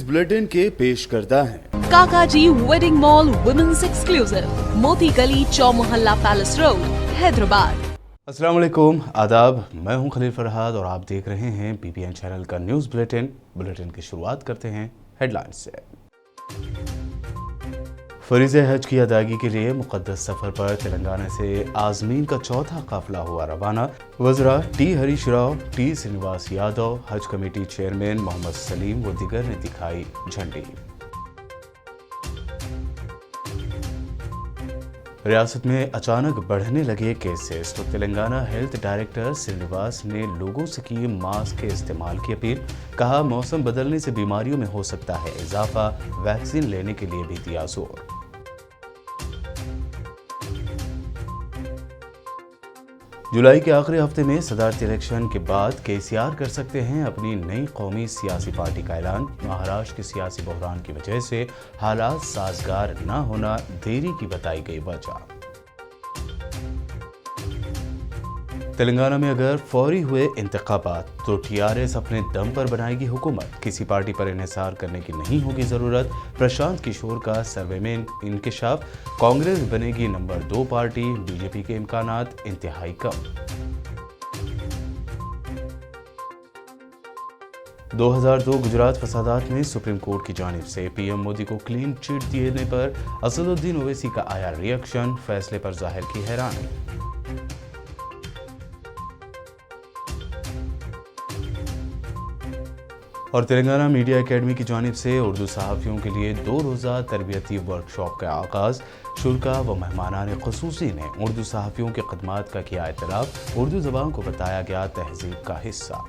News bulletin के पेश करता है काकाजी वेडिंग मॉल वुमेन्स एक्सक्लूसिव, मोती गली, चौमुहल्ला पैलेस रोड, हैदराबाद। अस्सलाम वालेकुम, आदाब। मैं हूं खलील फरहाद और आप देख रहे हैं PPN चैनल का न्यूज बुलेटिन की शुरुआत करते हैं हेडलाइंस से। फरीज़े हज की अदायगी के लिए मुक़द्दस सफ़र पर तेलंगाना से आज़मीन का चौथा काफ़िला हुआ रवाना। वज़रा टी हरीश राव, टी श्रीनिवास यादव, हज कमेटी चेयरमैन मोहम्मद सलीम व दीगर ने दिखाई झंडी। रियासत में अचानक बढ़ने लगे केसेस तो तेलंगाना हेल्थ डायरेक्टर श्रीनिवास ने लोगों से की मास्क के इस्तेमाल की अपील। कहा, मौसम बदलने से बीमारियों में हो सकता है इजाफा, वैक्सीन लेने के लिए भी दिया जोर। जुलाई के आखिरी हफ्ते में सदारती इलेक्शन के बाद KCR कर सकते हैं अपनी नई कौमी सियासी पार्टी का ऐलान। महाराष्ट्र के सियासी बहरान की वजह से हालात साजगार न होना देरी की बताई गई वजह। तेलंगाना में अगर फौरी हुए इंतखाबात तो TRS अपने दम पर बनाएगी हुकूमत। किसी पार्टी पर इन्हिसार करने की नहीं होगी जरूरत। प्रशांत किशोर का सर्वे में इंकशाफ। कांग्रेस बनेगी नंबर 2 पार्टी। BJP के इम्कानात इंतहाई कम। 2002 गुजरात फसादात में सुप्रीम कोर्ट की जानिब से PM मोदी को क्लीन चिट देने पर असदुद्दीन ओवैसी का आया रिएक्शन। फैसले पर जाहिर की हैरानी। और तेलंगाना मीडिया एकेडमी की जानिब से उर्दू सहाफ़ियों के लिए 2 रोज़ा तरबियती वर्कशॉप का आगाज़। शुरा व मेहमानान ख़ुसूसी ने उर्दू सहाफ़ियों की खदमात का किया एतराफ़। उर्दू ज़बान को बताया गया तहज़ीब का हिस्सा।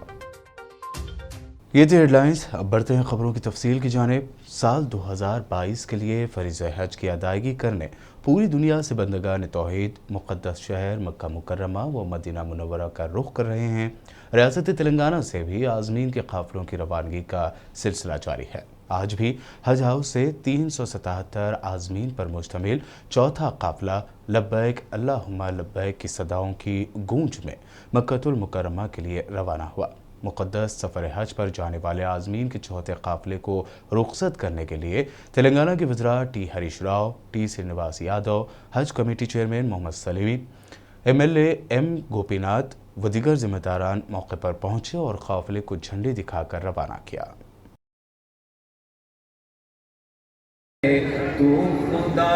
ये थी हेडलाइंस। अब बढ़ते हैं खबरों की तफसील की जानिब। साल 2022 के लिए फरीज़े हज की अदायगी करने पूरी दुनिया से बंदगान तौहीद मुक़द्दस शहर मक्का मुकर्रमा व मदीना मुनव्वरा का रुख कर रहे हैं। रियासत तेलंगाना से भी आज़मीन के काफ़िलों की रवानगी का सिलसिला जारी है। आज भी हज हाउस से 377 आज़मीन पर मुश्तमिल चौथा काफ़िला लब्बैक अल्लाहुम्मा लब्बैक की सदाओं की गूंज में मक्कतुल मुकर्रमा के लिए रवाना हुआ। मुक़द्दस सफ़र हज पर जाने वाले आज़मीन के चौथे काफ़िले को रुखसत करने के लिए तेलंगाना के वज़रा टी हरीश राव, टी श्रीनिवास यादव, हज committee chairman Mohammed Salim, MLA M Gopinath व दीगर जिम्मेदारान मौके पर पहुंचे और काफ़िले को झंडी दिखाकर रवाना किया। तू खुदा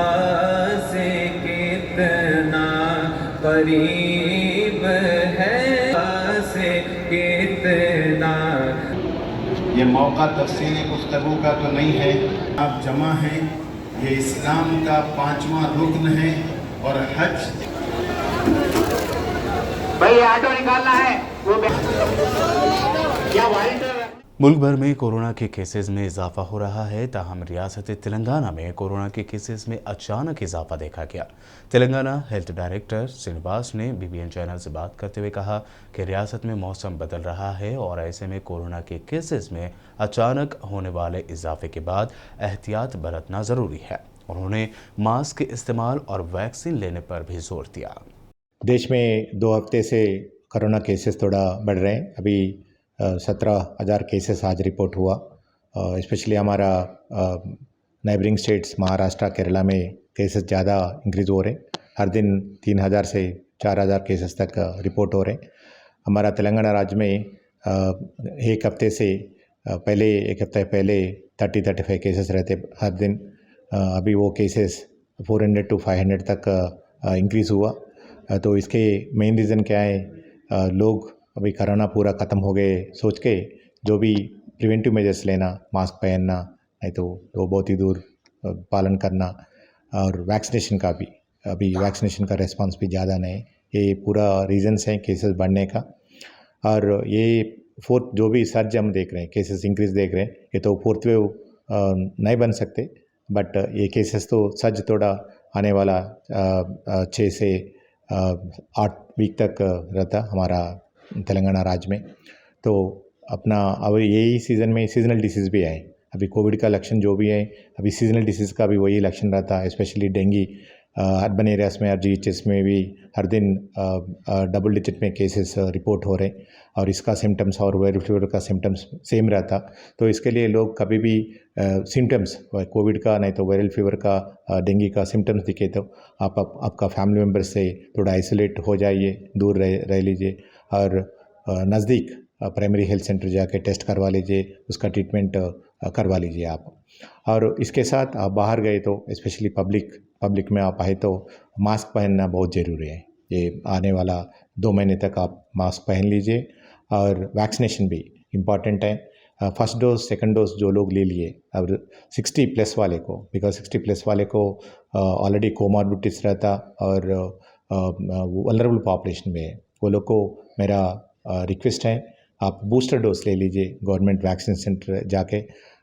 से कितना करीब है, से कितना। ये मौका तफसीली गुफ्तगू का तो नहीं है, आप जमा हैं। ये इस्लाम का 5वां रुकन है और हज। भाई ऑटो निकालना है वो क्या वारंट। मुल्क भर में कोरोना के केसेस में इजाफा हो रहा है, ताहम रियासत तेलंगाना में कोरोना के केसेस में अचानक इजाफा देखा गया। तेलंगाना हेल्थ डायरेक्टर श्रीनिवास ने BPN चैनल से बात करते हुए कहा कि रियासत में मौसम बदल रहा है और ऐसे में कोरोना के केसेस में अचानक होने वाले इजाफे के बाद एहतियात बरतना ज़रूरी है। उन्होंने मास्क के इस्तेमाल और वैक्सीन लेने पर भी जोर दिया। देश में 2 हफ्ते से कोरोना केसेस थोड़ा बढ़ रहे हैं। अभी 17,000 केसेस आज रिपोर्ट हुआ। स्पेशली हमारा नेबरिंग स्टेट्स महाराष्ट्र केरला में केसेस ज़्यादा इंक्रीज़ हो रहे हैं। हर दिन 3,000 से 4,000 केसेस तक रिपोर्ट हो रहे हैं। हमारा तेलंगाना राज्य में एक हफ्ते पहले 30-35 केसेस रहते हर दिन। अभी वो केसेस 400 to 500 तक इंक्रीज़ हुआ। तो इसके मेन रीज़न क्या है, लोग अभी कोरोना पूरा ख़त्म हो गए सोच के जो भी प्रिवेंटिव मेजर्स लेना, मास्क पहनना, नहीं तो बहुत ही दूर पालन करना, और वैक्सीनेशन का भी अभी वैक्सीनेशन का रेस्पॉन्स भी ज़्यादा नहीं, ये पूरा रीज़न्स हैं केसेस बढ़ने का। और ये फोर्थ जो भी सर्ज हम देख रहे हैं, केसेस इंक्रीज देख रहे हैं, ये तो फोर्थ वेव नहीं बन सकते, बट ये केसेस तो सर्ज थोड़ा आने वाला 6 से 8 वीक तक रहता हमारा तेलंगाना राज्य में। तो अपना अब यही सीज़न में सीजनल डिसीज़ भी आए। अभी कोविड का लक्षण जो भी है, अभी सीजनल डिसीज़ का भी वही लक्षण रहता है, स्पेशली डेंगू अर्बन एरियाज़ में और GHS में भी हर दिन डबल डिजिट में केसेस रिपोर्ट हो रहे हैं और इसका सिम्टम्स और वायरल फीवर का सिम्टम्स सेम रहता। तो इसके लिए लोग कभी भी सिम्टम्स कोविड का नहीं तो वायरल फीवर का डेंगू का सिम्टम्स दिखे तो आपका फैमिली मेम्बर से थोड़ा आइसोलेट हो जाइए, दूर रह लीजिए और नज़दीक प्राइमरी हेल्थ सेंटर जाके टेस्ट करवा लीजिए, उसका ट्रीटमेंट करवा लीजिए आप। और इसके साथ आप बाहर गए तो स्पेशली पब्लिक में आप आए तो मास्क पहनना बहुत ज़रूरी है। ये आने वाला 2 महीने तक आप मास्क पहन लीजिए और वैक्सीनेशन भी इम्पॉर्टेंट है। फर्स्ट डोज सेकंड डोज जो लोग ले लिए, अब 60 प्लस वाले को, बिकॉज 60 प्लस वाले को ऑलरेडी कोमॉर्बिडिटीज रहता और वल्नरेबल पॉपुलेशन में है, वो लोग को मेरा रिक्वेस्ट है आप बूस्टर डोज ले लीजिए गवर्नमेंट वैक्सीन सेंटर जाके।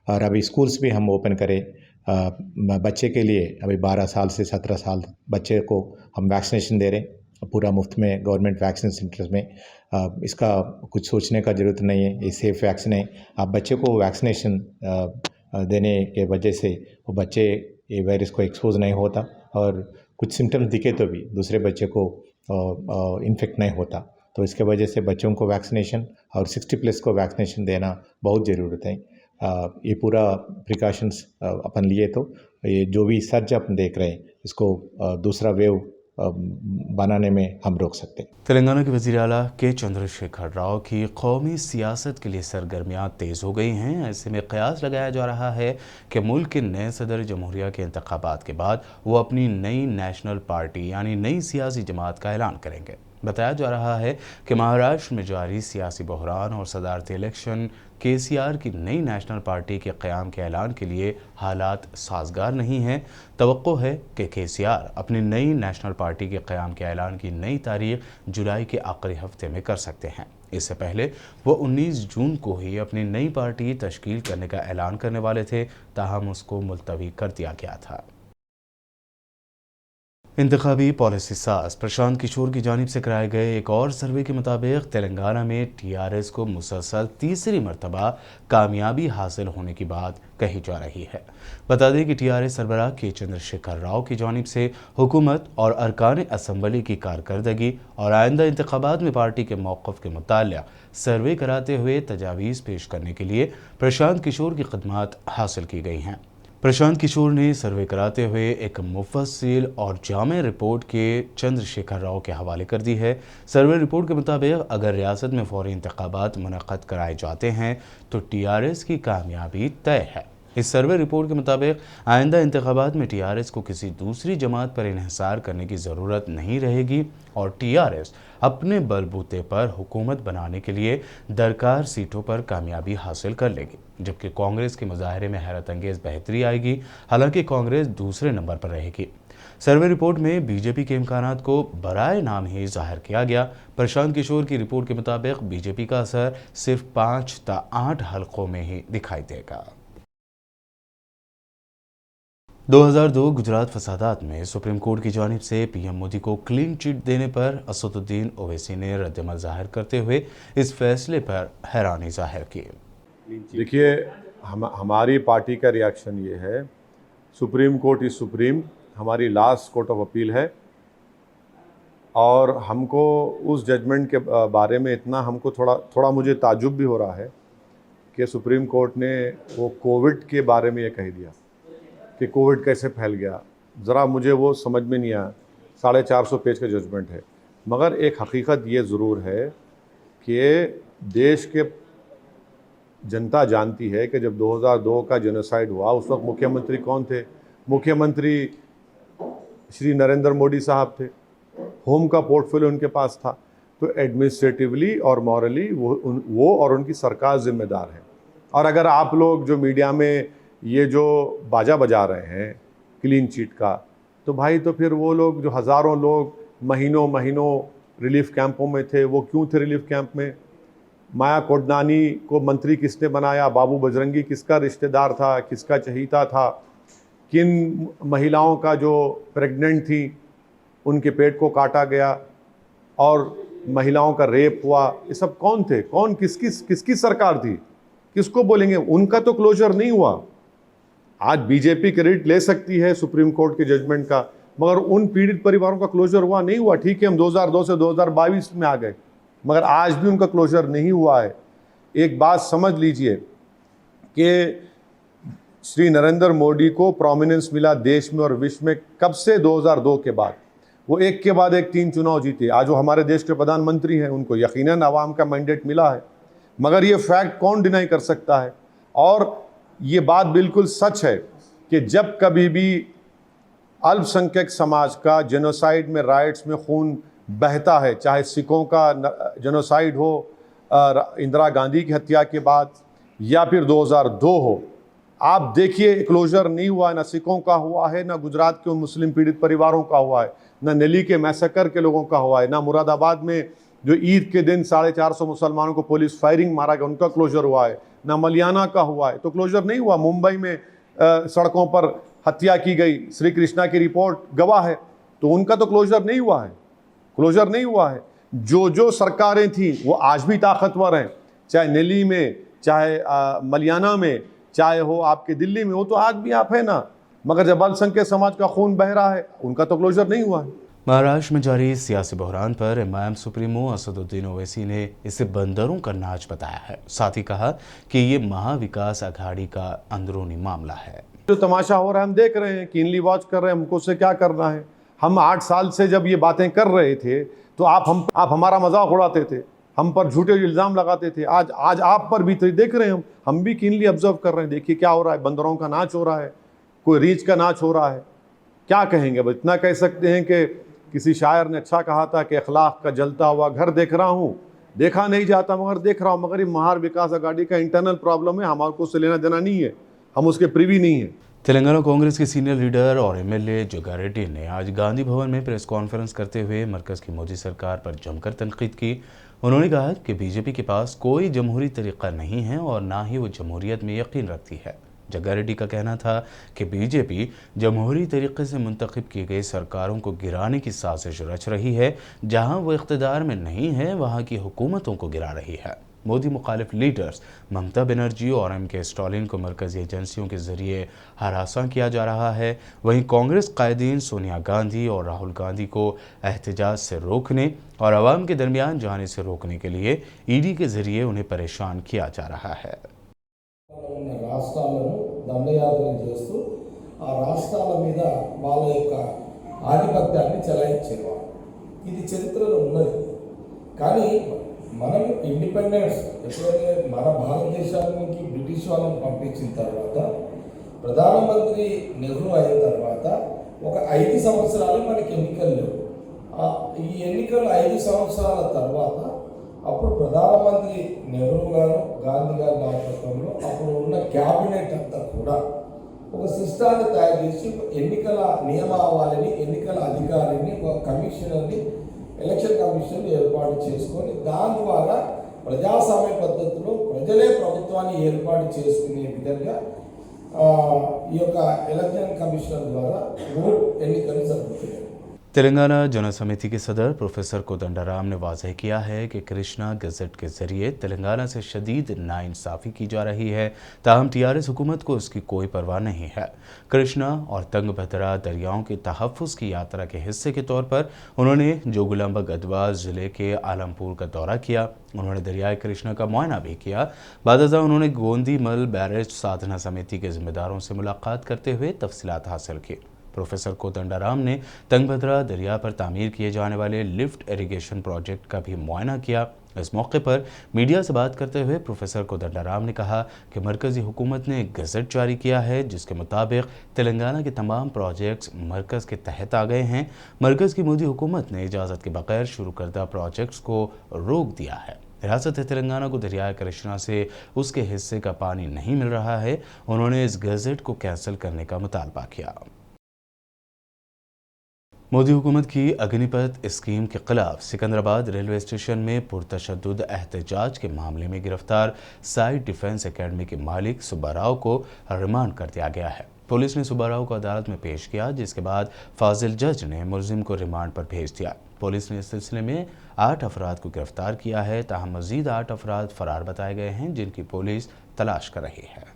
और अभी स्कूल्स भी हम ओपन करें बच्चे के लिए, अभी 12 साल से 17 साल बच्चे को हम वैक्सीनेशन दे रहे हैं पूरा मुफ्त में गवर्नमेंट वैक्सीन सेंटर्स में। इसका कुछ सोचने का ज़रूरत नहीं है, ये सेफ वैक्सीन है। आप बच्चे को वैक्सीनेशन देने के वजह से वो बच्चे ये वायरस को एक्सपोज नहीं होता और कुछ सिम्टम्स दिखे तो भी दूसरे बच्चे को इन्फेक्ट नहीं होता। तो इसके वजह से बच्चों को वैक्सीनेशन और 60 प्लस को वैक्सीनेशन देना बहुत ज़रूरत है। ये पूरा प्रिकॉशंस अपन लिए तो ये जो भी सर्ज अपन देख रहे हैं इसको दूसरा वेव बनाने में हम रोक सकते हैं। तेलंगाना के वज़ीर आला के चंद्रशेखर राव की कौमी सियासत के लिए सरगर्मियाँ तेज़ हो गई हैं। ऐसे में कयास लगाया जा रहा है कि मुल्क के नए सदर जमहूरिया के इंतखाबात के बाद वो अपनी नई नेशनल पार्टी यानी नई सियासी जमात का ऐलान करेंगे। बताया जा रहा है कि महाराष्ट्र में जारी सियासी बहरान और सदारती इलेक्शन KCR की नई नेशनल पार्टी के क़याम के ऐलान के लिए हालात साजगार नहीं हैं। तवक्को है कि KCR अपनी नई नेशनल पार्टी के क़याम के ऐलान की नई तारीख जुलाई के आखिरी हफ्ते में कर सकते हैं। इससे पहले वो 19 जून को ही अपनी नई पार्टी तश्कील करने का ऐलान करने वाले थे, ताहम उसको मुलतवी कर दिया गया था। इंतखाबी पॉलिसी साज प्रशांत किशोर की जानिब से कराए गए एक और सर्वे के मुताबिक तेलंगाना में TRS को मुसलसल तीसरी मरतबा कामयाबी हासिल होने की बात कही जा रही है। बता दें कि TRS सरबराह के चंद्रशेखर राव की जानिब से हुकूमत और अरकान असम्बली की कारकर्दगी और आइंदा इंतखाबात में पार्टी के मौक़िफ़ के मुताल्लिक़ सर्वे कराते हुए तजावीज़ पेश करने के लिए प्रशांत किशोर की खिदमात हासिल की गई हैं। प्रशांत किशोर ने सर्वे कराते हुए एक मुफस्सिल और जामे रिपोर्ट के चंद्रशेखर राव के हवाले कर दी है। सर्वे रिपोर्ट के मुताबिक अगर रियासत में फौरी इंतखाबात मुनक़्क़द कराए जाते हैं तो TRS की कामयाबी तय है। इस सर्वे रिपोर्ट के मुताबिक आइंदा इंतखाबात में TRS को किसी दूसरी जमात पर इन्हिसार करने की ज़रूरत नहीं रहेगी और TRS अपने बलबूते पर हुकूमत बनाने के लिए दरकार सीटों पर कामयाबी हासिल कर लेगी, जबकि कांग्रेस के मुजाहरे में हैरत अंगेज़ बेहतरी आएगी। हालांकि कांग्रेस दूसरे नंबर पर रहेगी। सर्वे रिपोर्ट में BJP के इम्कानात को बराए नाम ही जाहिर किया गया। प्रशांत किशोर की रिपोर्ट के मुताबिक BJP का असर सिर्फ 5 ता 8 हल्कों में ही दिखाई देगा। 2002 गुजरात फसादात में सुप्रीम कोर्ट की जानिब से PM मोदी को क्लीन चिट देने पर असदुद्दीन ओवैसी ने रद्दमल जाहिर करते हुए इस फैसले पर हैरानी जाहिर की। देखिए, हमारी पार्टी का रिएक्शन ये है, सुप्रीम कोर्ट इज़ सुप्रीम, हमारी लास्ट कोर्ट ऑफ अपील है और हमको उस जजमेंट के बारे में इतना हमको थोड़ा मुझे ताजुब भी हो रहा है कि सुप्रीम कोर्ट ने वो कोविड के बारे में ये कह दिया कि कोविड कैसे फैल गया। ज़रा मुझे वो समझ में नहीं आया। 450 पेज का जजमेंट है, मगर एक हकीकत ये ज़रूर है कि देश के जनता जानती है कि जब 2002 का जेनोसाइड हुआ उस वक्त मुख्यमंत्री कौन थे? मुख्यमंत्री श्री नरेंद्र मोदी साहब थे। होम का पोर्टफोलियो उनके पास था। तो एडमिनिस्ट्रेटिवली और मॉरली वो और उनकी सरकार जिम्मेदार है। और अगर आप लोग जो मीडिया में ये जो बाजा बजा रहे हैं क्लीन चिट का, तो भाई तो फिर वो लोग जो हज़ारों लोग महीनों रिलीफ कैंपों में थे, वो क्यों थे रिलीफ कैंप में? माया कोडनानी को मंत्री किसने बनाया? बाबू बजरंगी किसका रिश्तेदार था, किसका चहीता था? किन महिलाओं का जो प्रेग्नेंट थी उनके पेट को काटा गया और महिलाओं का रेप हुआ? ये सब कौन थे? कौन किसकी सरकार थी? किसको बोलेंगे? उनका तो क्लोजर नहीं हुआ। आज बीजेपी क्रेडिट ले सकती है सुप्रीम कोर्ट के जजमेंट का, मगर उन पीड़ित परिवारों का क्लोजर हुआ नहीं हुआ। ठीक है, हम 2002 से 2022 में आ गए, मगर आज भी उनका क्लोजर नहीं हुआ है। एक बात समझ लीजिए कि श्री नरेंद्र मोदी को प्रोमिनेंस मिला देश में और विश्व में कब से? 2002 के बाद। वो एक के बाद एक 3 चुनाव जीते। आज वो हमारे देश के प्रधानमंत्री हैं, उनको यकीनन आवाम का मैंडेट मिला है। मगर ये फैक्ट कौन डिनाई कर सकता है? और ये बात बिल्कुल सच है कि जब कभी भी अल्पसंख्यक समाज का जेनोसाइड में, राइट्स में खून बहता है, चाहे सिखों का जेनोसाइड हो इंदिरा गांधी की हत्या के बाद, या फिर 2002 हो, आप देखिए क्लोजर नहीं हुआ है। ना सिखों का हुआ है, ना गुजरात के उन मुस्लिम पीड़ित परिवारों का हुआ है, ना नेली के मैसेकर के लोगों का हुआ है, ना मुरादाबाद में जो ईद के दिन 450 मुसलमानों को पुलिस फायरिंग मारा गया उनका क्लोजर हुआ है, ना मलियाना का हुआ है। तो क्लोजर नहीं हुआ। मुंबई में सड़कों पर हत्या की गई, श्री कृष्णा की रिपोर्ट गवाह है, तो उनका तो क्लोजर नहीं हुआ है। क्लोजर नहीं हुआ है। जो सरकारें थी वो आज भी ताकतवर हैं, चाहे नेली में, चाहे मलियाना में, चाहे हो आपके दिल्ली में, वो तो आज भी आप है ना। मगर जब अल्पसंख्यक समाज का खून बह रहा है, उनका तो क्लोजर नहीं हुआ है। महाराष्ट्र में जारी सियासी बहरान पर एमआईएम सुप्रीमो असदुद्दीन ओवैसी ने इसे बंदरों का नाच बताया है। साथ ही कहा कि ये महाविकास आघाड़ी का अंदरूनी मामला है। जो तमाशा हो रहा है हम देख रहे हैं, कीनली वॉच कर रहे हैं, हमको उससे क्या करना है। हम 8 साल से जब ये बातें कर रहे थे तो आप हमारा मजाक उड़ाते थे, हम पर झूठे इल्ज़ाम लगाते थे। आज आप पर भी तो देख रहे हैं, हम भी कीनली ऑब्जर्व कर रहे हैं। देखिए क्या हो रहा है, बंदरों का नाच हो रहा है, कोई रीछ का नाच हो रहा है। क्या कहेंगे? बस इतना कह सकते हैं कि किसी शायर ने अच्छा कहा था कि अखलाक का जलता हुआ घर देख रहा हूँ, देखा नहीं जाता मगर देख रहा हूँ। मगर ये महार विकास आघाड़ी का इंटरनल प्रॉब्लम है, हमारे को उससे लेना देना नहीं है, हम उसके प्रिवी नहीं है। तेलंगाना कांग्रेस के सीनियर लीडर और एमएलए जग्गारेड्डी ने आज गांधी भवन में प्रेस कॉन्फ्रेंस करते हुए मरकज की मोदी सरकार पर जमकर तनकीद की। उन्होंने कहा कि बीजेपी के पास कोई जमहूरी तरीका नहीं है और ना ही वो जमहूरियत में यकीन रखती है। जग्गारेड्डी का कहना था कि बीजेपी जमहूरी तरीके से मुंतखब की गई सरकारों को गिराने की साजिश रच रही है। जहां वो इख्तिदार में नहीं है, वहां की हुकूमतों को गिरा रही है। मोदी मुखालिफ लीडर्स ममता बनर्जी और एमके स्टालिन को मरकजी एजेंसियों के जरिए हरासा किया जा रहा है। वहीं कांग्रेस कायदीन सोनिया गांधी और राहुल गांधी को एहतजाज से रोकने और अवाम के दरमियान जाने से रोकने के लिए ईडी के जरिए उन्हें परेशान किया जा रहा है। ఉన్న రాష్ట్రాలను దండయాత్ర చేస్తూ ఆ రాష్ట్రాల మీద వాళ్ళ యొక్క ఆధిపత్యాన్ని చెలాయించేవారు. ఇది చరిత్రలో ఉన్నది. కానీ మనం ఇండిపెండెన్స్ ఎప్పుడైతే మన భారతదేశానికి బ్రిటిష్ వాళ్ళని పంపించిన తర్వాత ప్రధానమంత్రి నెహ్రూ అయిన తర్వాత ఒక 5 సంవత్సరాలు మనకి ఎన్నికలు లేవు. ఈ ఎన్నికలు 5 సంవత్సరాల తర్వాత అప్పుడు ప్రధానమంత్రి నెహ్రూ గారు, గాంధీ గారి నాయకత్వంలో అప్పుడు ఉన్న క్యాబినెట్ అంతా కూడా ఒక సిస్టాన్ని తయారు చేసి ఎన్నికల నియమావళిని, ఎన్నికల అధికారిని, ఒక కమిషనర్ని, ఎలక్షన్ కమిషన్ ఏర్పాటు చేసుకొని దాని ద్వారా ప్రజాస్వామ్య పద్ధతిలో ప్రజలే ప్రభుత్వాన్ని ఏర్పాటు చేసుకునే విధంగా ఈ యొక్క ఎలక్షన్ కమిషనర్ ద్వారా ఎన్నికలు జరుగుతాయి। तेलंगाना जन समिति के सदर प्रोफेसर कोदंडाराम ने वाज़ेह किया है कि कृष्णा गज़ट के ज़रिए तेलंगाना से शदीद नाइंसाफ़ी की जा रही है। ताहम टीआरएस हुकूमत को उसकी कोई परवाह नहीं है। कृष्णा और तंगभद्रा दरियाओं के तहफ़्फ़ुज़ की यात्रा के हिस्से के तौर पर उन्होंने जोगुलांबा गढ़वाल ज़िले के आलमपुर का दौरा किया। उन्होंने दरियाए कृष्णा का मुआयना भी किया। बादशाह उन्होंने गोंदीमल बैरेज साधना समिति के ज़िम्मेदारों से मुलाकात करते हुए तफसीलात हासिल की। प्रोफेसर कोदंडाराम ने तंगभद्रा दरिया पर तामीर किए जाने वाले लिफ्ट इरिगेशन प्रोजेक्ट का भी मुआयना किया। इस मौके पर मीडिया से बात करते हुए प्रोफेसर कोदंडाराम ने कहा कि मरकज़ी हुकूमत ने एक गज़ट जारी किया है जिसके मुताबिक तेलंगाना के तमाम प्रोजेक्ट्स मरकज़ के तहत आ गए हैं। मरकज़ की मोदी हुकूमत ने इजाज़त के बगैर शुरू करदा प्रोजेक्ट्स को रोक दिया है। रियासत तेलंगाना को दरियाए कृष्णा से उसके हिस्से का पानी नहीं मिल रहा है। उन्होंने इस गज़ट को कैंसिल करने का मुतालबा किया। मोदी हुकूमत की अग्निपथ स्कीम के खिलाफ सिकंदराबाद रेलवे स्टेशन में पुरतशद्दुद एहतजाज के मामले में गिरफ्तार साइड डिफेंस एकेडमी के मालिक सुब्बाराव को रिमांड कर दिया गया है। पुलिस ने सुब्बाराव को अदालत में पेश किया, जिसके बाद फाजिल जज ने मुलजिम को रिमांड पर भेज दिया। पुलिस ने इस सिलसिले में 8 अफराद को गिरफ्तार किया है। ताहम मजीद 8 अफराद फरार बताए गए हैं जिनकी पुलिस तलाश कर रही है।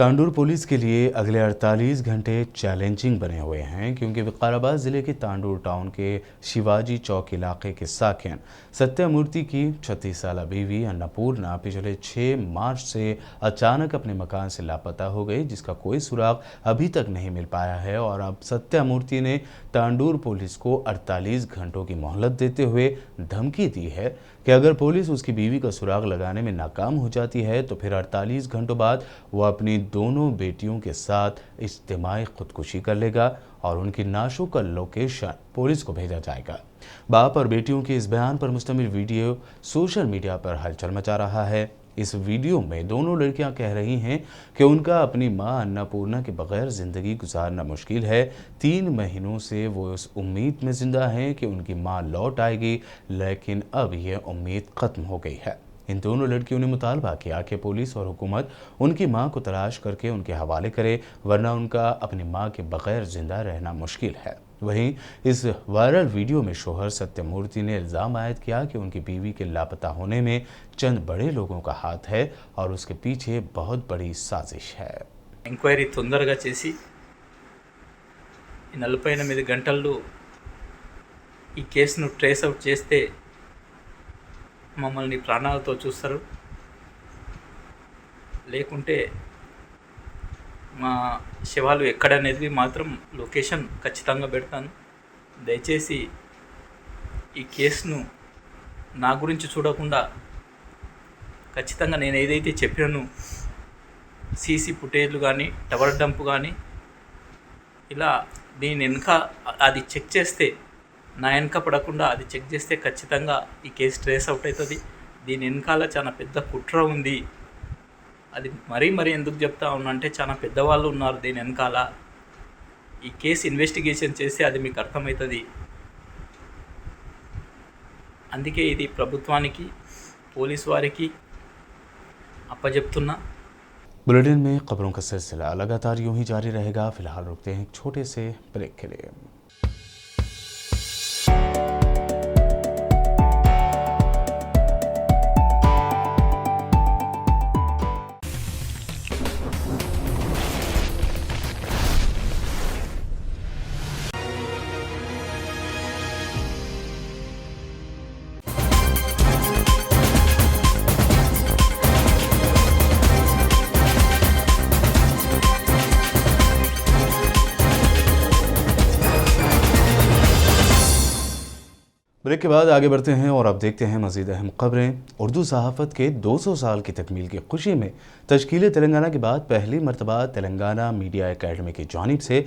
तांडूर पुलिस के लिए अगले 48 घंटे चैलेंजिंग बने हुए हैं, क्योंकि विकाराबाद ज़िले के तांडूर टाउन के शिवाजी चौक इलाके के साकिन सत्यमूर्ति की 36 साला बीवी अन्नपूर्णा पिछले 6 मार्च से अचानक अपने मकान से लापता हो गई, जिसका कोई सुराग अभी तक नहीं मिल पाया है। और अब सत्यमूर्ति ने तांडूर पुलिस को 48 घंटों की मोहलत देते हुए धमकी दी है कि अगर पुलिस उसकी बीवी का सुराग लगाने में नाकाम हो जाती है तो फिर 48 घंटों बाद वो अपनी दोनों बेटियों के साथ इज्तिमाई खुदकुशी कर लेगा और उनकी नाशों का लोकेशन पुलिस को भेजा जाएगा। बाप और बेटियों के इस बयान पर मुश्तमिल वीडियो सोशल मीडिया पर हलचल मचा रहा है। इस वीडियो में दोनों लड़कियां कह रही हैं कि उनका अपनी मां अन्नपूर्णा के बगैर ज़िंदगी गुजारना मुश्किल है। 3 महीनों से वो उस उम्मीद में ज़िंदा हैं कि उनकी मां लौट आएगी, लेकिन अब यह उम्मीद ख़त्म हो गई है। इन दोनों लड़कियों ने मुतालबा किया कि पुलिस और हुकूमत उनकी मां को तलाश करके उनके हवाले करे, वरना उनका अपनी मां के बगैर ज़िंदा रहना मुश्किल है। वहीं इस वायरल वीडियो में शोहर सत्यमूर्ति ने इल्ज़ाम आयद किया कि उनकी बीवी के लापता होने में चंद बड़े लोगों का हाथ है और उसके पीछे बहुत बड़ी साजिश है। ఎంక్వైరీ తొందరగా చేసి 48 గంటల్లో ఈ కేసును ట్రేస్ అవుట్ చేస్తే మమ్మల్ని ప్రాణాలతో చూస్తారు, లేకుంటే మా శవాలు ఎక్కడనేది మాత్రం లొకేషన్ ఖచ్చితంగా పెడతాను. దయచేసి ఈ కేసును నా గురించి చూడకుండా ఖచ్చితంగా నేను ఏదైతే చెప్పానో సీసీ ఫుటేజ్లు కానీ టవర్ డంప్ కానీ ఇలా దీని వెనుక అది చెక్ చేస్తే, నా వెనుక పడకుండా అది చెక్ చేస్తే ఖచ్చితంగా ఈ కేసు ట్రేస్ అవుట్ అవుతుంది. దీని వెనకాల చాలా పెద్ద కుట్ర ఉంది. అది మరీ ఎందుకు చెప్తా ఉన్నా అంటే చాలా పెద్దవాళ్ళు ఉన్నారు దీని వెనకాల. ఈ కేసు ఇన్వెస్టిగేషన్ చేస్తే అది మీకు అర్థమవుతుంది. అందుకే ఇది ప్రభుత్వానికి, పోలీస్ వారికి అప్పచెప్తున్నా. बुलेटिन में खबरों का सिलसिला लगातार यूं ही जारी रहेगा। फिलहाल रुकते हैं एक छोटे से ब्रेक के लिए। ब्रेक के बाद आगे बढ़ते हैं और अब देखते हैं मज़ीद अहम खबरें। उर्दू सहाफ़त के 200 साल की तकमील की खुशी में तश्कील तेलंगाना के बाद पहली मरतबा तेलंगाना मीडिया एकेडमी की जानिब से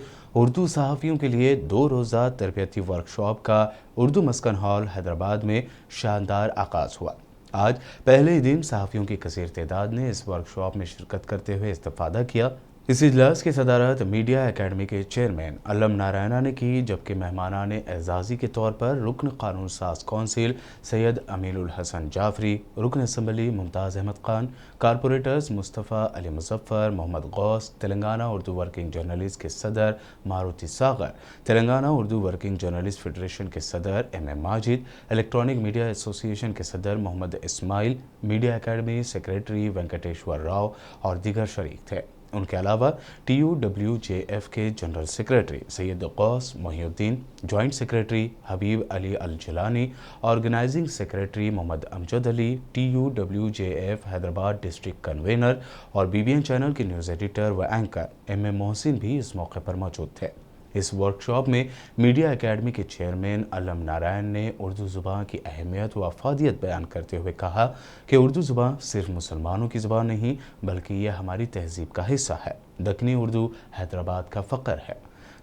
उर्दू सहाफ़ियों के लिए 2 रोज़ा तरबियती वर्कशॉप का उर्दू मस्कन हॉल हैदराबाद में शानदार आगाज़ हुआ। आज पहले ही दिन सहाफ़ियों की कसीर तादाद ने इस वर्कशॉप में शिरकत करते हुए इस्तिफ़ादा किया। इस इजलास की सदारत मीडिया एकेडमी के चेयरमैन अल्लम नारायणा ने की, जबकि मेहमानान एजाज़ी के तौर पर रुकन कानून साज कौंसिल सैयद अमीनुल हसन जाफरी, रुकन assembly Mumtaz Ahmed Khan, corporators Mustafa Ali Muzaffar, Mohammed Ghouse, Telangana Urdu working journalist के सदर Maruti Sagar, Telangana Urdu working journalist federation के सदर MM Majid, electronic media association के सदर Mohammed Ismail, media academy secretary Venkateshwar Rao और दीगर शरीक थे। उनके अलावा TUWJF के general secretary Syed Ghouse Mohiuddin, joint secretary Habib Ali Al Jilani, organising secretary Mohammad Amjad Ali, TUWJF Hyderabad district convener और BBN चैनल के न्यूज़ एडिटर व एंकर MM मोहसिन भी इस मौके पर मौजूद थे। इस वर्कशॉप में मीडिया एकेडमी के चेयरमैन अल्लम नारायण ने उर्दू ज़ुबान की अहमियत व अफादियत बयान करते हुए कहा कि उर्दू ज़ुबान सिर्फ मुसलमानों की ज़ुबान नहीं, बल्कि यह हमारी तहज़ीब का हिस्सा है। दक्कनी उर्दू हैदराबाद का फ़ख्र है।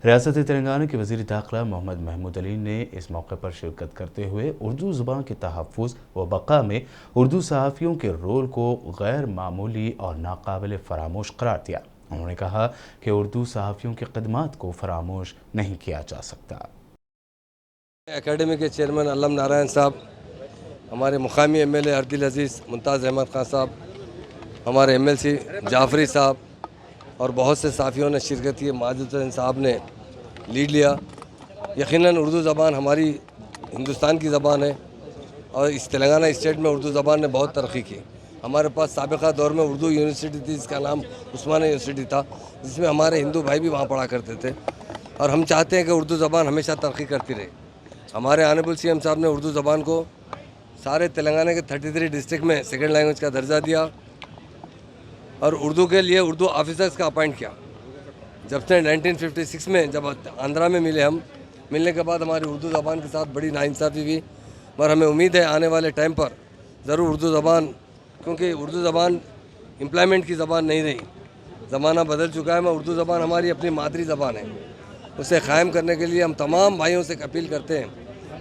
रियासत तेलंगाना के वज़ीर दाखिला मोहम्मद महमूद अली ने इस मौके पर शिरकत करते हुए उर्दू ज़ुबान के तहफ़्फ़ुज़ व बक़ा में उर्दू सहाफ़ियों के रोल को गैर मामूली और नाकाबिल फ़रामोश करार दिया। उन्होंने कहा कि उर्दू सहाफ़ियों की खिदमत को फरामोश नहीं किया जा सकता। एकेडमी के चेयरमैन अल्लम नारायण साहब, हमारे मुकामी MLA अर्दिल अजीज़ मुमताज़ अहमद खान साहब, हमारे MLC जाफरी साहब और बहुत से सहाफ़ियों ने शिरकत की। माजिद साहब ने लीड लिया। यकीनन उर्दू ज़बान हमारी हिंदुस्तान की ज़बान है और इस तेलंगाना स्टेट में उर्दू ज़बान ने बहुत तरक्की की। हमारे पास साबिका दौर में उर्दू यूनिवर्सिटी थी जिसका नाम उस्मानिया यूनिवर्सिटी था, जिसमें हमारे हिंदू भाई भी वहाँ पढ़ा करते थे। और हम चाहते हैं कि उर्दू ज़बान हमेशा तरक्की करती रहे। हमारे ऑनरेबल सीएम साहब ने उर्दू ज़बान को सारे तेलंगाना के 33 डिस्ट्रिक्ट में सेकेंड लैंग्वेज का दर्जा दिया और उर्दू के लिए उर्दू ऑफिसर्स का अपॉइंट किया। जब से 1956 में जब आंध्रा में मिलने के बाद हमारी उर्दू ज़बान के साथ बड़ी नाइंसाफ़ी हुई, मगर हमें उम्मीद है आने वाले टाइम पर ज़रूर उर्दू ज़बान, क्योंकि उर्दू ज़बान एम्प्लॉयमेंट की ज़बान नहीं रही, ज़माना बदल चुका है। मैं उर्दू ज़बान हमारी अपनी मादरी ज़बान है, उसे क़ायम करने के लिए हम तमाम भाइयों से अपील करते हैं,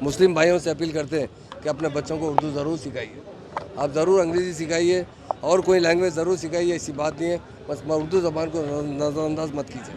मुस्लिम भाइयों से अपील करते हैं कि अपने बच्चों को उर्दू ज़रूर सिखाइए। आप ज़रूर अंग्रेज़ी सिखाइए और कोई लैंग्वेज ज़रूर सिखाइए, ऐसी बात नहीं है, बस उर्दू ज़बान को नज़रअंदाज मत कीजिए।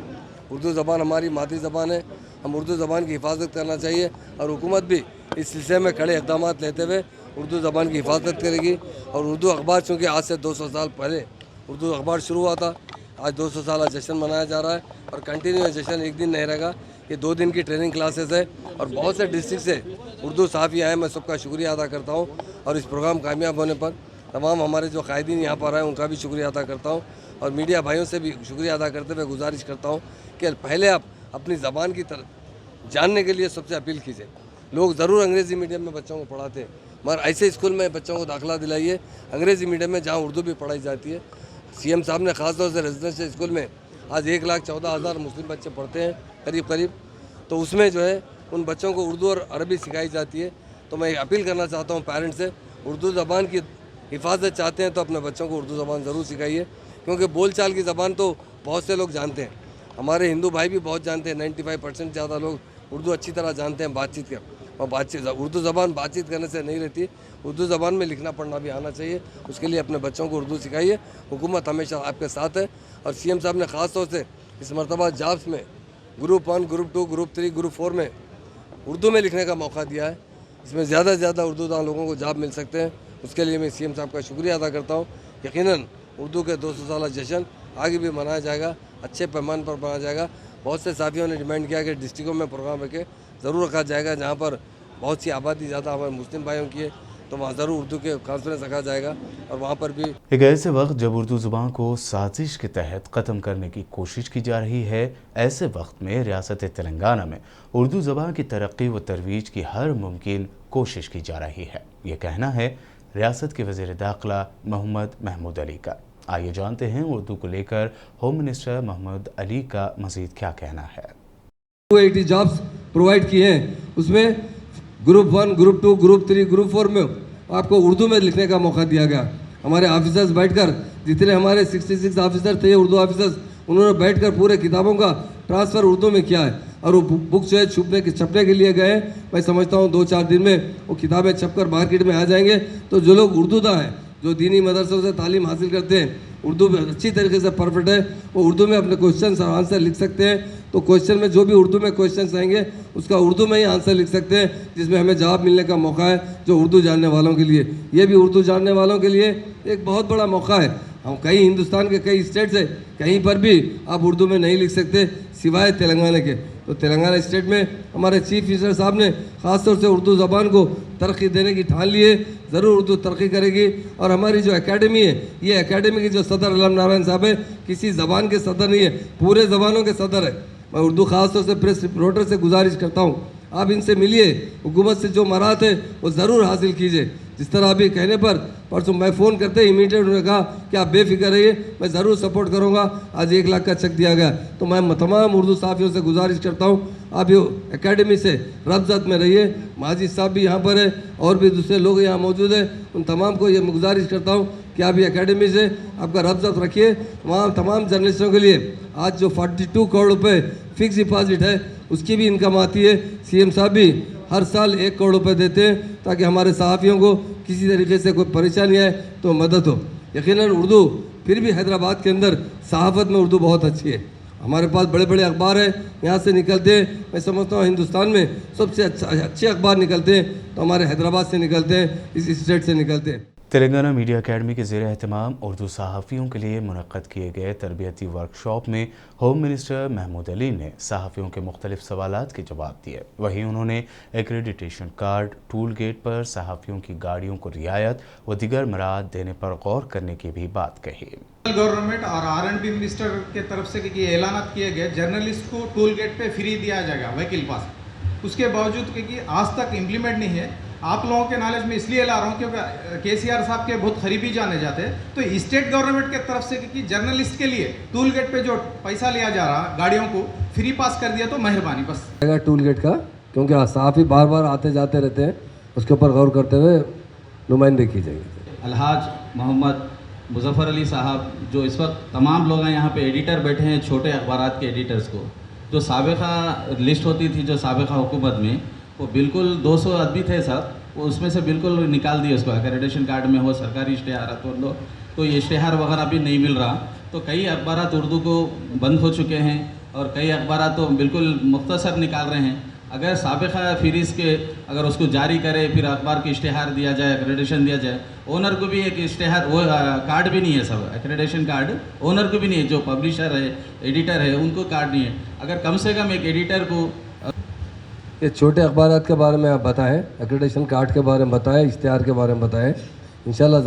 उर्दू ज़बान हमारी मादरी ज़बान है, हम उर्दू ज़बान की हिफाजत करना चाहिए और हुकूमत भी इस सिलसिले में कड़े इक़दाम लेते हुए उर्दू ज़बान की हिफाजत करेगी। और उर्दू अखबार चूँकि आज से 200 साल पहले उर्दू अखबार शुरू हुआ था, आज 200 साल जश्न मनाया जा रहा है और कंटिन्यू जश्न एक दिन नहीं रहेगा। ये 2 दिन की ट्रेनिंग क्लासेस है और बहुत से डिस्ट्रिक्ट से उर्दू सहाफ़ी आए, मैं सबका शुक्रिया अदा करता हूँ। और इस प्रोग्राम कामयाब होने पर तमाम हमारे जो कायदीन यहाँ पर आए उनका भी शुक्रिया अदा करता हूँ और मीडिया भाइयों से भी शुक्रिया अदा करते हुए गुजारिश करता हूँ कि पहले आप अपनी ज़बान की तरफ जानने के लिए सबसे अपील कीजिए। लोग ज़रूर अंग्रेज़ी मीडियम में बच्चों को पढ़ाते हैं, मगर ऐसे स्कूल में बच्चों को दाखिला दिलाइए अंग्रेज़ी मीडियम में जहाँ उर्दू भी पढ़ाई जाती है। सीएम साहब ने ख़ास तौर से रेजिडेंशियल स्कूल में आज 1,14,000 मुस्लिम बच्चे पढ़ते हैं करीब, तो उसमें जो है उन बच्चों को उर्दू और अरबी सिखाई जाती है। तो मैं अपील करना चाहता हूँ पेरेंट्स से, उर्दू ज़बान की हिफाजत चाहते हैं तो अपने बच्चों को उर्दू ज़बान ज़रूर सिखाइए, क्योंकि बोलचाल की ज़बान तो बहुत से लोग जानते हैं, हमारे हिंदू भाई भी बहुत जानते हैं, 95% ज़्यादा लोग उर्दू अच्छी तरह जानते हैं बातचीत कर। और उर्दू ज़बान बातचीत करने से नहीं रहती, उर्दू ज़बान में लिखना पढ़ना भी आना चाहिए। उसके लिए अपने बच्चों को उर्दू सिखाइए, हुकूमत हमेशा आपके साथ है। और सीएम साहब ने ख़ास तौर से इस मरतबा जॉब्स में ग्रुप 1, ग्रुप 2, ग्रुप 3, ग्रुप 4 में उर्दू में लिखने का मौका दिया है। इसमें ज़्यादा से ज़्यादा उर्दूदान लोगों को जॉब मिल सकते हैं, उसके लिए मैं सीएम साहब का शुक्रिया अदा करता हूँ। यकीनन उर्दू के 200 साल जश्न आगे भी मनाया जाएगा, अच्छे पैमाने पर मनाया जाएगा। बहुत से साथियों ने डिमांड किया कि डिस्ट्रिक्टों में प्रोग्राम रखे ज़रूर रखा जाएगा, जहाँ पर बहुत सी आबादी ज़्यादा हमारे मुस्लिम भाइयों की है, तो वहाँ ज़रूर उर्दू के कॉन्फ्रेंस रखा जाएगा और वहाँ पर भी। एक ऐसे वक्त जब उर्दू ज़ुबान को साजिश के तहत ख़त्म करने की कोशिश की जा रही है, ऐसे वक्त में रियासत तेलंगाना में उर्दू ज़ुबान की तरक्की व तरवीज की हर मुमकिन कोशिश की जा रही है। ये कहना है रियासत के वज़ीर दाखिला मोहम्मद महमूद अली का। आइए जानते हैं उर्दू को लेकर होम मिनिस्टर मोहम्मद अली का मज़ीद क्या कहना है। 280 जॉब्स प्रोवाइड किए हैं, उसमें ग्रुप 1, ग्रुप 2, ग्रुप 3, ग्रुप 4 में आपको उर्दू में लिखने का मौका दिया गया। हमारे ऑफिसर्स बैठकर, जितने हमारे 66 ऑफिसर थे उर्दू ऑफिसर्स, उन्होंने बैठकर पूरे किताबों का ट्रांसफ़र उर्दू में किया है और वो बुक जो है छपने के लिए गए। मैं समझता हूँ 2-4 दिन में वो किताबें छपकर मार्केट में आ जाएंगे। तो जो लोग उर्दूदा हैं, जो दीनी मदरसों से तालीम हासिल करते हैं, उर्दू में अच्छी तरीके से परफेक्ट है, वो उर्दू में अपने क्वेश्चन और आंसर लिख सकते हैं। तो क्वेश्चन में जो भी उर्दू में क्वेश्चन आएंगे उसका उर्दू में ही आंसर लिख सकते हैं, जिसमें हमें जवाब मिलने का मौका है, जो उर्दू जानने वालों के लिए। ये भी उर्दू जानने वालों के लिए एक बहुत बड़ा मौका है। हम कई हिंदुस्तान के कई स्टेट से कहीं पर भी आप उर्दू में नहीं लिख सकते सिवाय तेलंगाना के। तो तेलंगाना स्टेट में हमारे चीफ मिनिस्टर साहब ने ख़ासतौर से उर्दू ज़बान को तरक्की देने की ठान ली है। ज़रूर उर्दू तरक्की करेगी। और हमारी जो एकेडमी है, ये एकेडमी के जो सदर अलम नारायण साहब है, किसी ज़बान के सदर नहीं है, पूरे ज़बानों के सदर है। मैं उर्दू ख़ास तौर से प्रेस रिपोर्टर से गुजारिश करता हूँ, आप इनसे मिलिए, हुकूमत से जो मराहत है वो ज़रूर हासिल कीजिए। जिस तरह अभी कहने पर परसों मैं फ़ोन करते ही इमीडिएट उन्होंने कहा कि आप बेफिक्र रहिए, मैं ज़रूर सपोर्ट करूँगा। आज 1 लाख का चेक दिया गया। तो मैं तमाम उर्दू साफ़ियों से गुजारिश करता हूँ, आप ये एकेडमी से रब्ज़त में रहिए। माजिद साहब भी यहाँ पर है और भी दूसरे लोग यहाँ मौजूद हैं, उन तमाम को ये गुजारिश करता हूँ कि आप ये एकेडमी से आपका रब्ज़त रखिए। वहाँ तमाम जर्नलिस्टों के लिए आज जो 42 करोड़ रुपये फिक्स डिपॉजिट है उसकी भी इनकम आती है। सीएम साहब भी हर साल 1 करोड़ रुपये देते हैं ताकि हमारे सहाफ़ियों को किसी तरीके से कोई परेशानी आए तो मदद हो। यकीनन उर्दू फिर भी हैदराबाद के अंदर सहाफ़त में उर्दू बहुत अच्छी है। हमारे पास बड़े बड़े अखबार हैं, यहाँ से निकलते हैं। मैं समझता हूँ हिंदुस्तान में सबसे अच्छे अखबार निकलते हैं तो हमारे हैदराबाद से निकलते हैं, इस स्टेट से निकलते हैं। तेलंगाना मीडिया अकेडमी के ज़ेर एहतमाम उर्दू सहाफ़ियों के लिए मुनक़्क़द किए गए तरबियती वर्कशॉप में होम मिनिस्टर महमूद अली ने सहाफ़ियों के मुख्तलिफ सवालात के जवाब दिए। वहीं उन्होंने एक्रेडिटेशन कार्ड, टूल गेट पर सहाफ़ियों की गाड़ियों को रियायत व दीगर मराहत देने पर गौर करने की भी बात कही। गवर्नमेंट और R&B मिनिस्टर के तरफ से ऐलान किए गए जर्नलिस्ट को टूल गेट पे फ्री दिया जाएगा व्हीकल पास, उसके बावजूद क्योंकि आज तक इम्प्लीमेंट नहीं है। आप लोगों के नॉलेज में इसलिए ला रहा हूँ क्योंकि KCR साहब के बहुत करीबी जाने जाते हैं, तो स्टेट गवर्नमेंट के तरफ से क्योंकि जर्नलिस्ट के लिए टूल गेट पे जो पैसा लिया जा रहा गाड़ियों को फ्री पास कर दिया तो मेहरबानी बस टूल गेट का, क्योंकि सहाफ़ी बार बार आते जाते रहते हैं, उसके ऊपर गौर करते हुए नुमाइंदगी की जाएगी। अलहाज मोहम्मद मुजफ्फर अली साहब जो इस वक्त तमाम लोग यहाँ पे एडिटर बैठे हैं, छोटे अखबारात के एडिटर्स को जो साबिक़ा लिस्ट होती थी जो साबिक़ा हुकूमत में, वो बिल्कुल 200 आदमी थे साहब, वो उसमें से बिल्कुल निकाल दिए उसको। एक्रेडिटेशन कार्ड में हो, सरकारी इश्तेहारात हो लो, तो ये इश्तेहार वगैरह भी नहीं मिल रहा। तो कई अखबारात उर्दू को बंद हो चुके हैं और कई अखबारात तो बिल्कुल मुख्तसर निकाल रहे हैं। अगर साबिक़ा फ़हरिस्त के अगर उसको जारी करे, फिर अखबार की इश्तेहार दिया जाए, एक्रेडिटेशन दिया जाए, ओनर को भी एक इश्तेहार वो कार्ड भी नहीं है सब, एक्रेडिटेशन कार्ड ओनर को भी नहीं है, जो पब्लिशर है, एडिटर है, उनको कार्ड नहीं है। अगर कम से कम एक एडिटर को ये छोटे अखबारात के बारे में आप बताएं, एक्रेडिटेशन कार्ड के बारे में बताएं, इश्तिहार के बारे में बताएं, इंशाल्लाह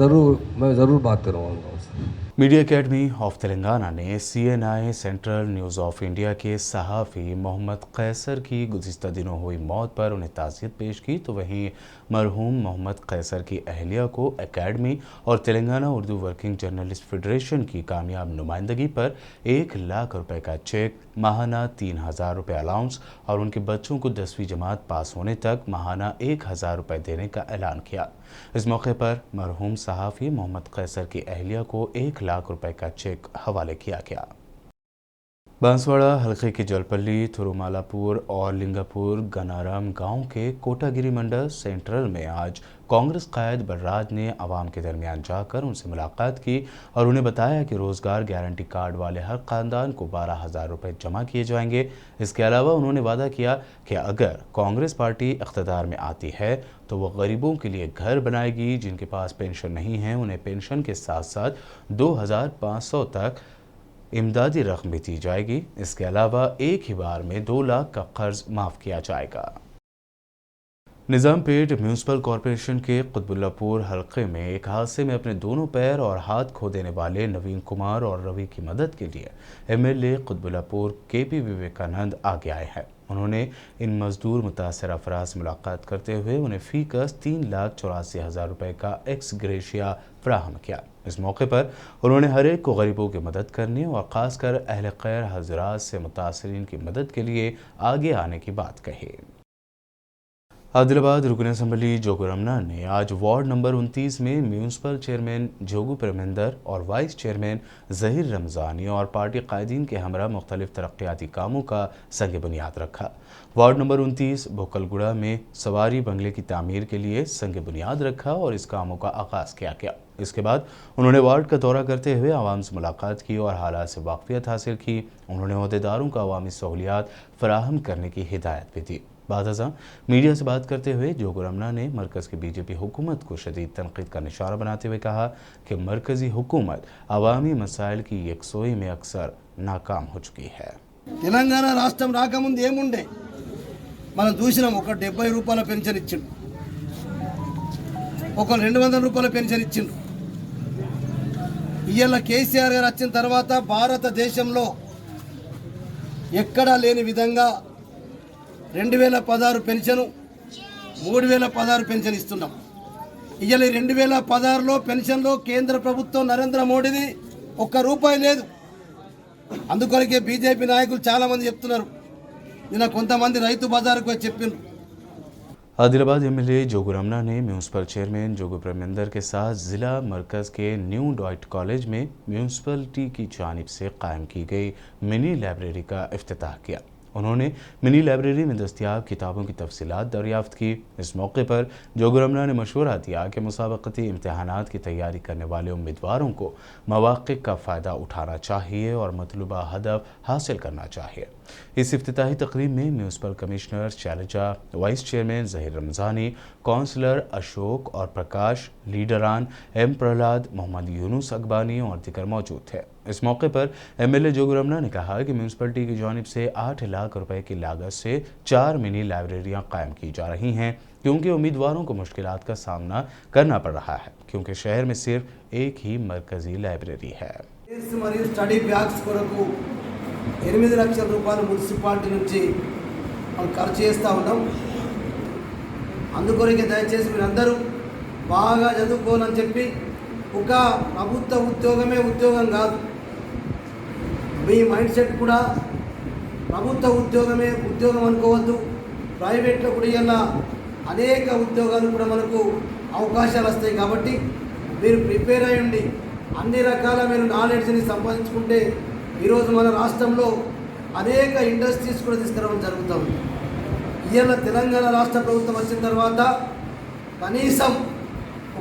मैं ज़रूर बात करूँगा उनसे। मीडिया अकेडमी ऑफ तेलंगाना ने CNI central news of India के सहाफ़ी मोहम्मद कैसर की गुज़िश्ता दिनों हुई मौत पर उन्हें ताज़ियत पेश की, तो वहीं मरहूम मोहम्मद कैसर की अहलिया को अकेडमी और Telangana Urdu working journalist federation की कामयाब नुमाइंदगी पर 1 लाख रुपए का चेक, माहाना 3000 रुपये अलाउंस और उनके बच्चों को 10वीं जमात पास होने तक माहाना 1000 रुपये देने का ऐलान किया। इस मौके पर मरहूम सहाफ़ी मोहम्मद कैसर की अहलिया को 1 लाख रुपए का चेक हवाले किया गया। बांसवाड़ा हल्के के जलपल्ली, थुरुमालापुर और लिंगापुर गनाराम गांव के कोटागिरी मंडल सेंट्रल में आज कांग्रेस कायद बलराज ने आवाम के दरमियान जाकर उनसे मुलाकात की और उन्हें बताया कि रोज़गार गारंटी कार्ड वाले हर ख़ानदान को 12,000 रुपये जमा किए जाएंगे। इसके अलावा उन्होंने वादा किया कि अगर कांग्रेस पार्टी इक़्तिदार में आती है तो वह गरीबों के लिए घर बनाएगी। जिनके पास पेंशन नहीं है उन्हें पेंशन के साथ साथ 2,500 तक इमदादी रकम भी दी जाएगी। इसके अलावा एक ही बार में 2 लाख का कर्ज माफ़ किया जाएगा। निज़ामपेट म्यूनसिपल कॉरपोरेशन के कुतबुल्लापुर हल्के में एक हादसे में अपने दोनों पैर और हाथ खो देने वाले नवीन कुमार और रवि की मदद के लिए MLA कुतबुल्लापुर KP विवेकानंद आगे आए हैं। उन्होंने इन मजदूर मुतासर अफराद से मुलाकात करते हुए उन्हें फ़ीकस 3,84,000 रुपये का एक्स ग्रेशिया फराहम किया। इस मौके पर उन्होंने हर एक को गरीबों की मदद करने और ख़ासकर अहले खैर हज़रात से मुतासरीन की मदद के लिए आगे आने की बात कही। आदिलाबाद रुकन असम्बली जोगू रमना ने आज वार्ड नंबर 29 में म्यूनसिपल चेयरमैन जोगू प्रेमेंदर और वाइस चेयरमैन ज़हीर रमज़ानी और पार्टी कायदीन के हमरा मुख्तलिफ तरक्याती कामों का संग बुनियाद रखा। वार्ड नंबर 29 भोकलगुड़ा में सवारी बंगले की तामीर के लिए संग बुनियाद रखा और इस कामों का आगाज़ किया गया। इसके बाद उन्होंने वार्ड का दौरा करते हुए आवाम से मुलाकात की और हालात से वाक़फियत हासिल की। उन्होंने ओहदेदारों को अवामी सहूलियात फराहम करने की हिदायत भी दी। बादअज़ां मीडिया से बात करते हुए जोगू रमना ने मरकज़ की BJP हुकूमत को शदीद तनक़ीद का निशाना बनाते हुए कहा कि मरकज़ी हुकूमत अवामी मसाइल की यकसोई में अक्सर नाकाम हो चुकी है। తెలంగాణ రాష్ట్రం రాకముందు ఏముండే మనం చూసినాం, ఒక 70 రూపాయల పెన్షన్ ఇచ్చిండు, ఒక 200 రూపాయల పెన్షన్ ఇచ్చిండు. ఇయ్యాల KCR గారు వచ్చిన తర్వాత భారతదేశంలో ఎక్కడా లేని విధంగా 2016 పెన్షన్ 3016 పెన్షన్ ఇస్తున్నాం. ఇయ్యాల 2016లో పెన్షన్లో కేంద్ర ప్రభుత్వం నరేంద్ర మోడీది ఒక్క రూపాయి లేదు. అందుకొరకే BJP నాయకులు చాలా మంది చెప్తున్నారు, నిన్న కొంతమంది రైతు బజార్కు వచ్చి చెప్పిండ్రు. आदिलाबाद MLA जोगू रमना ने म्यूनसिपल चेयरमैन जोगू प्रेमेंदर के साथ ज़िला मरकज़ के न्यू डॉइट कॉलेज में म्यूनसिपलिटी की जानिब से कायम की गई मिनी लाइब्रेरी का इफ्तिताह किया। उन्होंने मिनी लाइब्रेरी में दस्तियाब किताबों की तफसीलात दरियाफ्त की। इस मौके पर जोगर रमना ने मशवरा दिया कि मुसाबकती इम्तहानात की तैयारी करने वाले उम्मीदवारों को मौक़े का फ़ायदा उठाना चाहिए और मतलूबा हदफ हासिल करना चाहिए। इस इफ्तिताही तकरीब में municipal commissioner Shailaja, vice chairman Zaheer Ramzani, councillor Ashok और प्रकाश, लीडरान एम प्रहलाद, मोहम्मद यूनुस अकबानी और दिगर मौजूद थे। इस मौके पर MLA जोगर रमना ने कहा कि म्यूनसिपलिटी की जानिब से 8 लाख रुपए की लागत से 4 मिनी लाइब्रेरियां कायम की जा रही हैं, क्योंकि उम्मीदवारों को मुश्किलात का सामना करना पड़ रहा है, क्योंकि शहर में सिर्फ एक ही मरकजी लाइब्रेरी है। స్టడీ బ్యాగ్స్ కొరకు 8 లక్షల రూపాయలు మున్సిపాలిటీ నుంచి మనం ఖర్చు చేస్తూ ఉన్నాం. అందుకొరకే దయచేసి మీరందరూ బాగా చదువుకోవాలని చెప్పి ఒక ప్రభుత్వ ఉద్యోగమే ఉద్యోగం కాదు, మీ మైండ్ సెట్ కూడా ప్రభుత్వ ఉద్యోగమే ఉద్యోగం అనుకోవద్దు. ప్రైవేట్లో కూడా ఇలా అనేక ఉద్యోగాలు కూడా మనకు అవకాశాలు వస్తాయి. కాబట్టి మీరు ప్రిపేర్ అయ్యండి, అన్ని రకాల మీరు నాలెడ్జ్ని సంపాదించుకుంటే ఈరోజు మన రాష్ట్రంలో అనేక ఇండస్ట్రీస్ కూడా తీసుకురావడం జరుగుతుంది. ఇవాళ తెలంగాణ రాష్ట్ర ప్రభుత్వం వచ్చిన తర్వాత కనీసం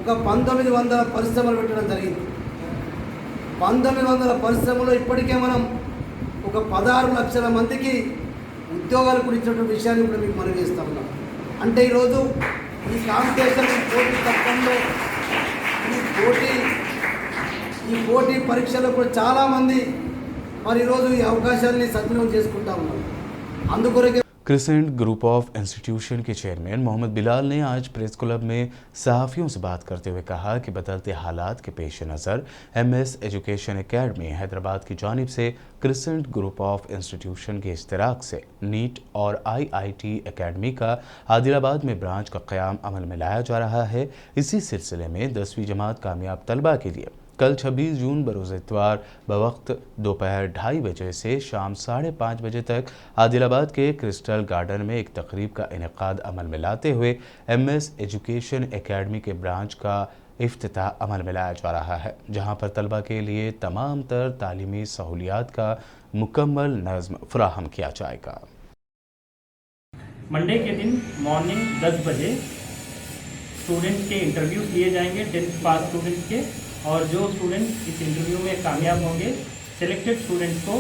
ఒక 1900 పరిశ్రమలు పెట్టడం జరిగింది. 1900 పరిశ్రమలో ఇప్పటికే మనం ఒక 16 లక్షల మందికి ఉద్యోగాలు కూడా ఇచ్చినటువంటి విషయాన్ని కూడా మీకు మనవి చేస్తూ ఉన్నాం. అంటే ఈరోజు ఈ కాంపిటీషన్ పోటీ తత్వంలో ఈ పోటీ పరీక్షలో కూడా చాలామంది మరి ఈరోజు ఈ అవకాశాన్ని సద్వినియోగం చేసుకుంటా ఉన్నారు. అందుకొరకే क्रिसेंट ग्रुप ऑफ इंस्टीट्यूशन के चेयरमैन मोहम्मद बिलाल ने आज प्रेस क्लब में सहाफ़ियों से बात करते हुए कहा कि बदलते हालात के पेश नज़र MS एजुकेशन एकेडमी हैदराबाद की जानिब से क्रिसेंट ग्रुप ऑफ इंस्टीट्यूशन के इश्तराक से नीट और IIT एकेडमी का आदिलाबाद में ब्रांच का क़याम अमल में लाया जा रहा है। इसी सिलसिले में 10वीं जमात कामयाब तलबा के लिए कल 26 जून बरोज़ इतवार बवक्त दोपहर 2:30 बजे से शाम 5:30 बजे तक आदिलाबाद के क्रिस्टल गार्डन में एक तकरीब का इनेकाद अमल में लाते हुए MS एजुकेशन एकेडमी के ब्रांच का इफ्तिताह अमल में लाया जा रहा है, जहां पर तलबा के लिए तमाम तर तालीमी सहूलियात का मुकम्मल नज़्म फराहम किया जाएगा। मंडे के दिन मॉर्निंग 10 बजे स्टूडेंट्स के इंटरव्यू लिए जाएंगे, 10th पास स्टूडेंट्स के, और जो स्टूडेंट इस इंटरव्यू में कामयाब होंगे सिलेक्टेड स्टूडेंट्स को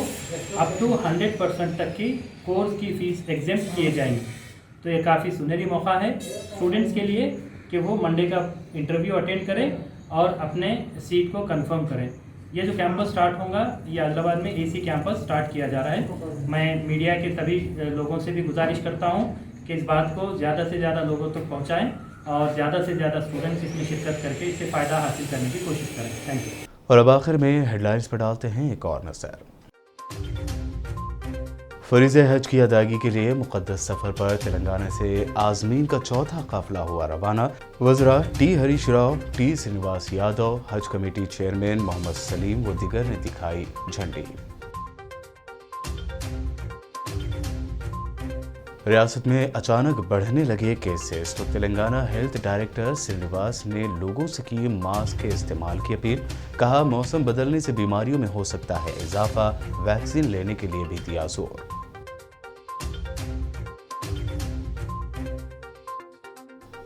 अप टू 100% तक की कोर्स की फ़ीस एग्जेम्प्ट किए जाएंगे। तो ये काफ़ी सुनहरी मौका है स्टूडेंट्स के लिए कि वो मंडे का इंटरव्यू अटेंड करें और अपने सीट को कंफर्म करें। ये जो कैंपस स्टार्ट होगा ये आदिलाबाद में AC कैंपस स्टार्ट किया जा रहा है। मैं मीडिया के सभी लोगों से भी गुजारिश करता हूँ कि इस बात को ज़्यादा से ज़्यादा लोगों तक पहुँचाएँ और ज़्यादा से ज़्यादा स्टूडेंट्स इसमें शिरकत करके इससे फ़ायदा हासिल करने की कोशिश करें। Thank you. और अब आखिर में हेडलाइंस पर डालते हैं एक और नज़र। फरीज़े हज की अदायगी के लिए मुक़द्दस सफ़र पर तेलंगाना से आज़मीन का चौथा काफ़िला हुआ रवाना। वज़रा T हरीश राव, T श्रीनिवास यादव, हज कमेटी चेयरमैन मोहम्मद सलीम व दिगर ने दिखाई झंडी। रियासत में अचानक बढ़ने लगे केसेस तो तेलंगाना हेल्थ डायरेक्टर श्रीनिवास ने लोगों से की मास्क के इस्तेमाल की अपील। कहा मौसम बदलने से बीमारियों में हो सकता है इजाफा, वैक्सीन लेने के लिए भी दिया जोर।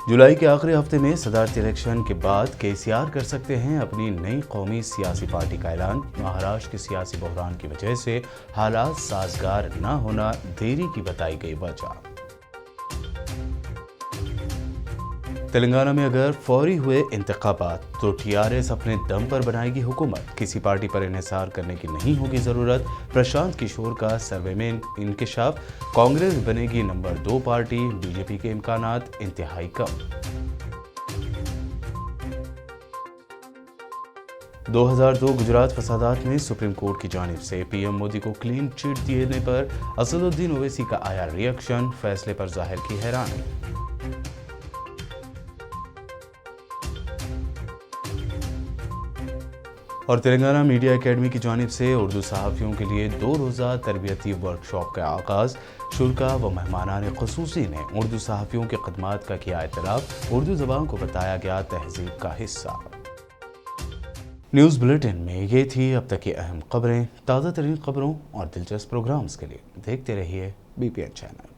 जुलाई के आखिरी हफ्ते में सदारती इलेक्शन के बाद KCR कर सकते हैं अपनी नई कौमी सियासी पार्टी का ऐलान। महाराष्ट्र के सियासी बहरान की वजह से हालात साजगार न होना देरी की बताई गई वजह। तेलंगाना में अगर फौरी हुए इंतखाबात तो TRS अपने दम पर बनाएगी हुकूमत, किसी पार्टी पर इन्हिसार करने की नहीं होगी ज़रूरत। प्रशांत किशोर का सर्वे में इंकशाफ, कांग्रेस बनेगी नंबर 2 पार्टी, BJP के इम्कानात इंतहाई कम। 2002 गुजरात फसादात में सुप्रीम कोर्ट की जानिब से PM मोदी को क्लीन चिट देने पर असदुद्दीन ओवैसी का आया रिएक्शन, फैसले पर जाहिर की हैरानी। और तेलंगाना मीडिया एकेडमी की जानिब से उर्दू सहाफ़ियों के लिए 2 रोज़ा तरबियती वर्कशॉप का आगाज़। शुरा व मेहमानान ख़ुसूसी ने उर्दू सहाफ़ियों के खदमात का किया एतराफ़, उर्दू ज़बान को बताया गया तहज़ीब का हिस्सा। न्यूज़ बुलेटिन में ये थी अब तक की अहम खबरें। ताज़ा तरीन खबरों और दिलचस्प प्रोग्राम्स के लिए देखते रहिए BPN चैनल।